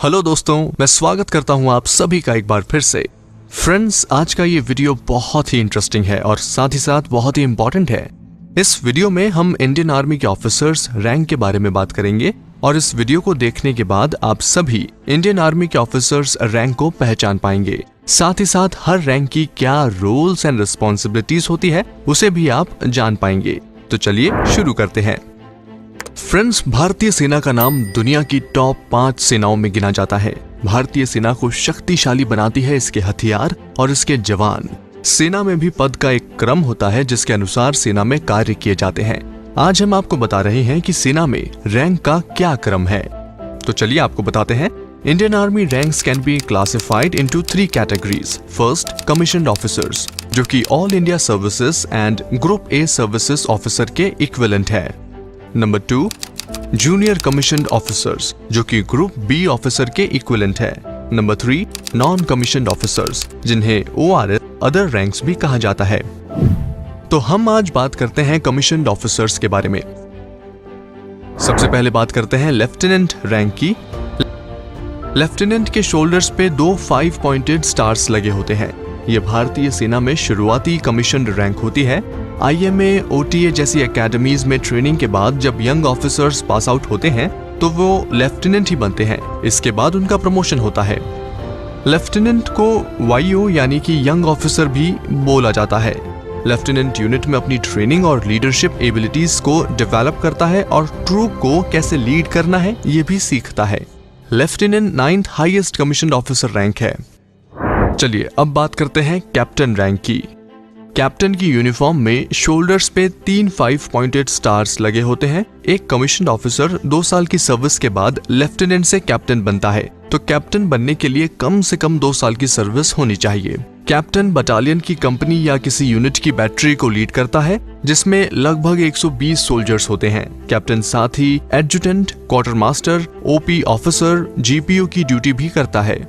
Hello दोस्तों, मैं स्वागत करता हूं आप सभी का एक बार फिर से। फ्रेंड्स, आज का ये वीडियो बहुत ही इंटरेस्टिंग है और साथ ही साथ बहुत ही इंपॉर्टेंट है। इस वीडियो में हम इंडियन आर्मी के ऑफिसर्स रैंक के बारे में बात करेंगे और इस वीडियो को देखने के बाद आप सभी इंडियन आर्मी के ऑफिसर्स रैंक को पहचान पाएंगे। साथ ही साथ हर रैंक की क्या रोल्स एंड रिस्पॉन्सिबिलिटीज होती है उसे भी आप जान पाएंगे। तो चलिए शुरू करते हैं। फ्रेंड्स, भारतीय सेना का नाम दुनिया की टॉप 5 सेनाओं में गिना जाता है। भारतीय सेना को शक्तिशाली बनाती है इसके हथियार और इसके जवान। सेना में भी पद का एक क्रम होता है जिसके अनुसार सेना में कार्य किए जाते हैं। आज हम आपको बता रहे हैं कि सेना में रैंक का क्या क्रम है। तो चलिए आपको बताते हैं। Indian army ranks can be classified into 3 categories. First, commissioned officers, जो कि all India services and group A services officer के इक्विवेलेंट है। नंबर 2, जूनियर कमीशन्ड ऑफिसर्स, जो कि ग्रुप बी ऑफिसर के इक्विवेलेंट है। नंबर 3, नॉन कमीशन्ड ऑफिसर्स, जिन्हें ORS other ranks भी कहा जाता है। तो हम आज बात करते हैं कमीशन्ड ऑफिसर्स के बारे में। सबसे पहले बात करते हैं लेफ्टिनेंट रैंक की। लेफ्टिनेंट के शोल्डर्स पे 2 5 पॉइंटेड स्टार्स लगे होते हैं। यह भारतीय सेना में शुरुआती कमीशन्ड रैंक होती है। IMA, OTA जैसी एकेडमीज में ट्रेनिंग के बाद जब यंग ऑफिसर्स पास आउट होते हैं तो वो लेफ्टिनेंट ही बनते हैं। इसके बाद उनका प्रमोशन होता है। लेफ्टिनेंट को YO यानी कि यंग ऑफिसर भी बोला जाता है। लेफ्टिनेंट यूनिट में अपनी ट्रेनिंग और लीडरशिप एबिलिटीज को डेवलप करता है और ट्रूप को कैसे लीड करना है ये भी सीखता है। Lieutenant 9th highest commissioned officer rank है। चलिए अब बात करते हैं कैप्टन रैंक की। कैप्टन की यूनिफॉर्म में शोल्डर्स पे 3 5 पॉइंटेड स्टार्स लगे होते हैं। एक कमीशन्ड ऑफिसर 2 साल की सर्विस के बाद लेफ्टिनेंट से कैप्टन बनता है, तो कैप्टन बनने के लिए कम से कम 2 साल की सर्विस होनी चाहिए। कैप्टन बटालियन की कंपनी या किसी यूनिट की बैटरी को लीड करता है जिसमें लगभग 120 सोल्जर्स होते हैं। कैप्टन साथ ही adjutant, quartermaster, OP officer, GPO की ड्यूटी भी करता है।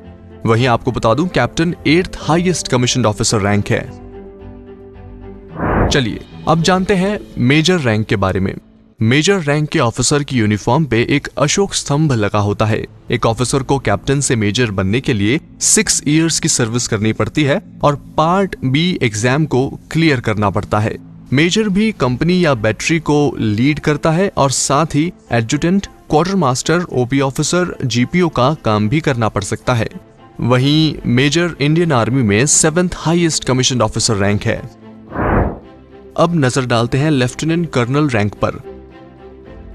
वहीं आपको बता दूं, captain 8th highest commissioned officer rank है। चलिए अब जानते हैं मेजर रैंक के बारे में। मेजर रैंक के ऑफिसर की यूनिफॉर्म पे एक अशोक स्तंभ लगा होता है। एक ऑफिसर को कैप्टन से मेजर बनने के लिए 6 इयर्स की सर्विस करनी पड़ती है और पार्ट B एग्जाम को क्लियर करना पड़ता है। मेजर भी कंपनी या बैटरी को लीड करता है और साथ ही adjutant, quartermaster, OP officer, GPO का काम भी करना पड़ सकता है। वहीं मेजर इंडियन आर्मी में 7th highest commissioned officer rank है। अब नजर डालते हैं लेफ्टिनेंट कर्नल रैंक पर।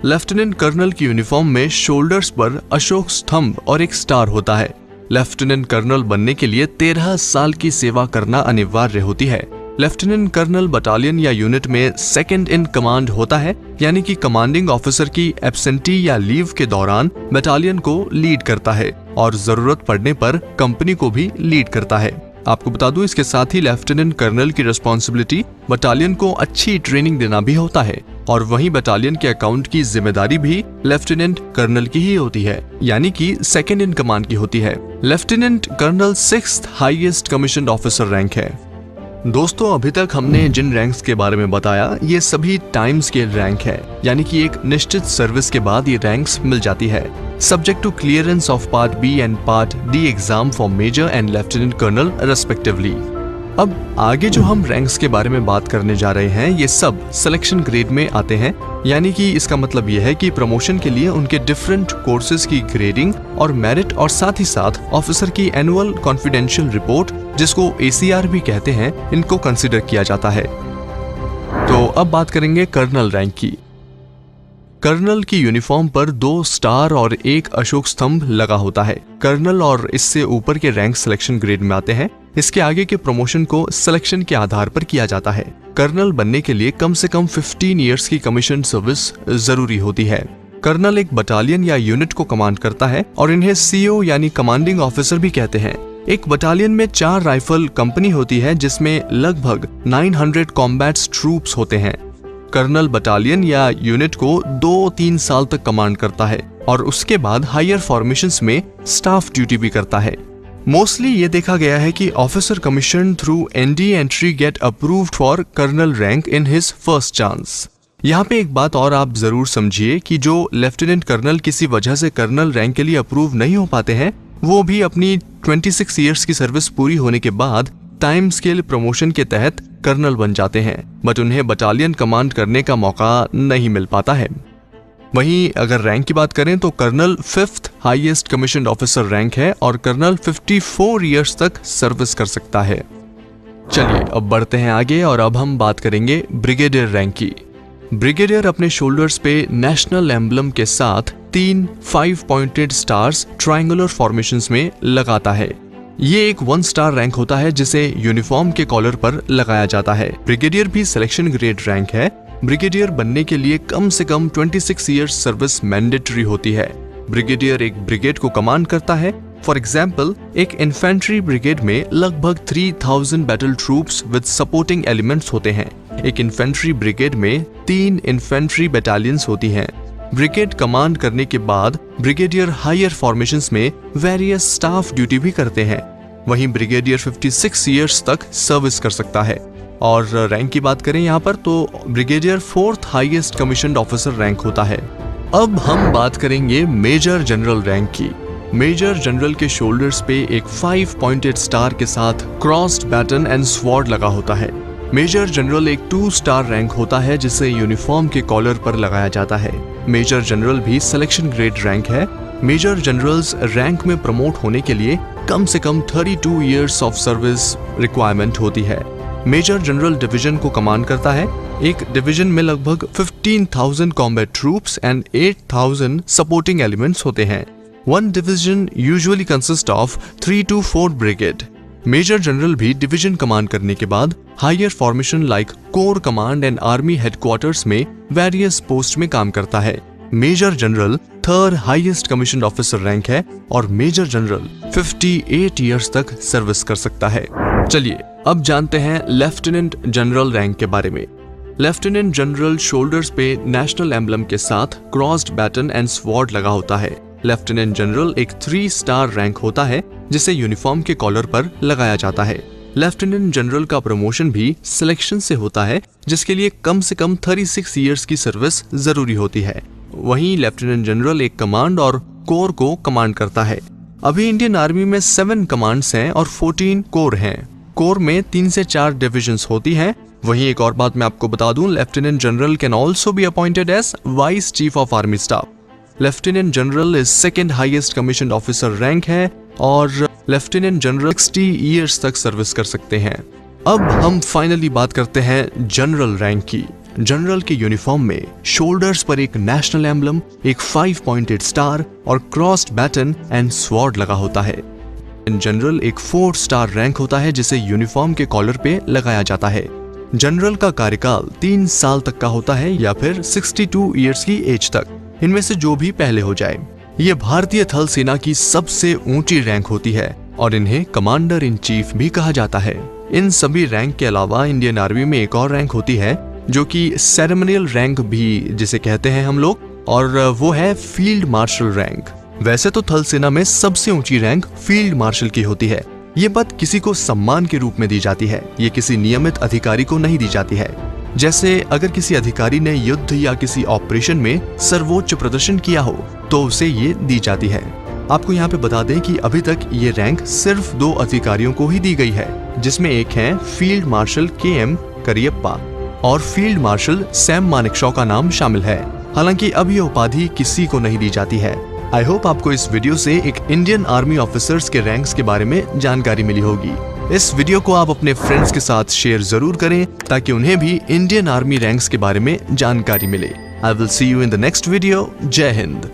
लेफ्टिनेंट कर्नल की यूनिफॉर्म में शोल्डर्स पर अशोक स्तंभ और एक स्टार होता है। लेफ्टिनेंट कर्नल बनने के लिए 13 साल की सेवा करना अनिवार्य होती है। लेफ्टिनेंट कर्नल बटालियन या यूनिट में सेकंड इन कमांड होता है, यानी कि कमांडिंग ऑफिसर की एब्सेंटी या लीव के दौरान बटालियन को लीड करता है और जरूरत पड़ने पर कंपनी को भी लीड करता है। आपको बता दूं, इसके साथ ही लेफ्टिनेंट कर्नल की रिस्पॉन्सिबिलिटी बटालियन को अच्छी ट्रेनिंग देना भी होता है और वहीं बटालियन के अकाउंट की जिम्मेदारी भी लेफ्टिनेंट कर्नल की ही होती है, यानी कि सेकंड इन कमांड की होती है। Lieutenant colonel 6th highest commissioned officer rank है। दोस्तों, अभी तक हमने जिन रैंक्स के बारे में बताया ये सभी टाइम स्केल रैंक है, यानी कि एक निश्चित सर्विस के बाद ये रैंक्स मिल जाती है। Subject to clearance of part B and part D exam for major and lieutenant colonel respectively. अब आगे जो हम रैंक्स के बारे में बात करने जा रहे हैं ये सब सिलेक्शन ग्रेड में आते हैं, यानी कि इसका मतलब यह है कि प्रमोशन के लिए उनके डिफरेंट कोर्सेज की ग्रेडिंग और मेरिट और साथ ही साथ ऑफिसर की एनुअल कॉन्फिडेंशियल रिपोर्ट, जिसको ACR भी कहते हैं, इनको कंसिडर किया जाता है। तो अब बात करेंगे कर्नल रैंक की। कर्नल की यूनिफॉर्म पर 2 स्टार और 1 अशोक स्तंभ लगा होता है। कर्नल और इससे ऊपर के रैंक सिलेक्शन ग्रेड में आते हैं। इसके आगे के प्रमोशन को सिलेक्शन के आधार पर किया जाता है। कर्नल बनने के लिए कम से कम 15 इयर्स की कमीशन सर्विस जरूरी होती है। कर्नल एक बटालियन या यूनिट को कमांड करता है और इन्हें CO यानी कमांडिंग ऑफिसर भी कहते हैं। एक बटालियन में 4 राइफल कंपनी होती है जिसमें लगभग 900 कॉम्बैट ट्रूप्स होते हैं। कर्नल बटालियन या यूनिट को 2-3 साल तक कमांड करता है और उसके बाद हायर फॉर्मेशंस में स्टाफ ड्यूटी भी करता है। मोस्टली ये देखा गया है कि officer commission through ND entry get approved for colonel rank in his first chance. यहाँ पे एक बात और आप जरूर समझिए कि जो लेफ्टिनेंट कर्नल किसी वजह से कर्नल रैंक के लिए अप्रूव नहीं हो पाते हैं, वो भी अपनी 26 इयर्स की सर्विस पूरी होने के बाद टाइम स्केल प्रमोशन के तहत कर्नल बन जाते हैं, बट उन्हें बटालियन कमांड करने का मौका नहीं मिल पाता है। वहीं अगर रैंक की बात करें तो colonel 5th highest commissioned officer rank है और कर्नल 54 इयर्स तक सर्विस कर सकता है। चलिए अब बढ़ते हैं आगे और अब हम बात करेंगे ब्रिगेडियर रैंक की। ब्रिगेडियर अपने शोल्डर्स पे नेशनल एम्बलम के साथ 3 5 पॉइंटेड स्टार्स ट्रायंगुलर फॉर्मेशंस में लगाता है। ये एक 1 स्टार रैंक होता है जिसे यूनिफॉर्म के कॉलर पर लगाया जाता है। ब्रिगेडियर भी सिलेक्शन ग्रेड रैंक है। ब्रिगेडियर बनने के लिए कम से कम 26 इयर्स सर्विस मैंडेटरी होती है। ब्रिगेडियर एक ब्रिगेड को कमांड करता है। फॉर एग्जाम्पल, एक इन्फेंट्री ब्रिगेड में लगभग 3000 battle troops with supporting elements होते हैं। एक इन्फेंट्री ब्रिगेड में 3 इन्फेंट्री बटालियंस होती हैं। ब्रिगेड कमांड करने के बाद ब्रिगेडियर हायर फॉर्मेशंस में वेरियस स्टाफ ड्यूटी भी करते हैं। वहीं ब्रिगेडियर 56 इयर्स तक सर्विस कर सकता है। और रैंक की बात करें यहाँ पर तो brigadier 4th highest commissioned officer rank होता है। अब हम बात करेंगे मेजर जनरल रैंक की। मेजर जनरल के शोल्डर्स पे एक 5 पॉइंटेड स्टार के साथ क्रॉस्ड बैटन एंड स्वॉर्ड लगा होता है। मेजर जनरल एक 2 स्टार रैंक होता है जिसे यूनिफॉर्म के कॉलर पर लगाया जाता है। मेजर जनरल भी सिलेक्शन ग्रेड रैंक है। मेजर जनरल्स रैंक में प्रमोट होने के लिए कम से कम 32 इयर्स ऑफ सर्विस रिक्वायरमेंट होती है। मेजर जनरल डिवीजन को कमांड करता है। एक डिवीजन में लगभग 15,000 combat troops and 8,000 supporting elements होते हैं। One division usually consists of 3 to 4 brigade. Major general भी डिवीजन कमांड करने के बाद higher formation like corps command and army headquarters में वेरियस पोस्ट में काम करता है। Major general 3rd highest commissioned officer rank है और मेजर जनरल 58 इयर्स तक सर्विस कर सकता है। चलिए अब जानते हैं लेफ्टिनेंट जनरल रैंक के बारे में। लेफ्टिनेंट जनरल शोल्डर्स पे नेशनल एम्बलम के साथ क्रॉस्ड बैटन एंड स्वॉर्ड लगा होता है। लेफ्टिनेंट जनरल एक 3 स्टार रैंक होता है जिसे यूनिफॉर्म के कॉलर पर लगाया जाता है। लेफ्टिनेंट जनरल का प्रमोशन भी सिलेक्शन से होता है जिसके लिए कम से कम 36 इयर्स की सर्विस जरूरी होती है। वहीं लेफ्टिनेंट जनरल एक कमांड और कोर को कमांड करता है। अभी इंडियन आर्मी में 7 कमांड्स हैं और 14 कोर हैं। कोर में 3 से 4 डिविजन्स होती हैं। वहीं एक और बात मैं आपको बता दूं, lieutenant general can also be appointed as vice chief of army staff. Lieutenant general is 2nd highest commissioned officer rank है और लेफ्टिनेंट जनरल 60 इयर्स तक सर्विस कर सकते हैं। अब हम फाइनली बात करते हैं जनरल रैंक की। जनरल के यूनिफॉर्म में शोल्डर्स पर एक नेशनल एम्बलम, एक 5 पॉइंटेड स्टार और क्रॉस्ड बैटन एंड स्वॉर्ड लगा होता है। जनरल एक 4 स्टार रैंक होता है जिसे यूनिफॉर्म के कॉलर पे लगाया जाता है। जनरल का कार्यकाल 3 साल तक का होता है या फिर 62 इयर्स की एज तक, इनमें से जो भी पहले हो जाए। ये भारतीय थल सेना की सबसे ऊंची रैंक होती है और इन्हें कमांडर इन चीफ भी कहा जाता है। इन सभी रैंक के अलावा इंडियन आर्मी में एक और रैंक होती है जो कि सेरेमनियल रैंक भी जिसे कहते हैं हम लोग, और वो है फील्ड मार्शल रैंक। वैसे तो थल सेना में सबसे ऊंची रैंक फील्ड मार्शल की होती है। ये पद किसी को सम्मान के रूप में दी जाती है, ये किसी नियमित अधिकारी को नहीं दी जाती है। जैसे अगर किसी अधिकारी ने युद्ध या किसी ऑपरेशन में सर्वोच्च प्रदर्शन किया हो तो उसे ये दी जाती है। आपको यहाँ पे बता दें कि अभी तक ये रैंक सिर्फ 2 अधिकारियों को ही दी गई है, जिसमें एक है फील्ड मार्शल KM करियप्पा और फील्ड मार्शल सैम मानेकशॉ का नाम शामिल है। हालांकि अब ये उपाधि किसी को नहीं दी जाती है। आई होप आपको इस वीडियो से एक इंडियन आर्मी ऑफिसर्स के रैंक्स के बारे में जानकारी मिली होगी। इस वीडियो को आप अपने फ्रेंड्स के साथ शेयर जरूर करें ताकि उन्हें भी इंडियन आर्मी रैंक्स के बारे में जानकारी मिले। I will see you in the next video. जय हिंद।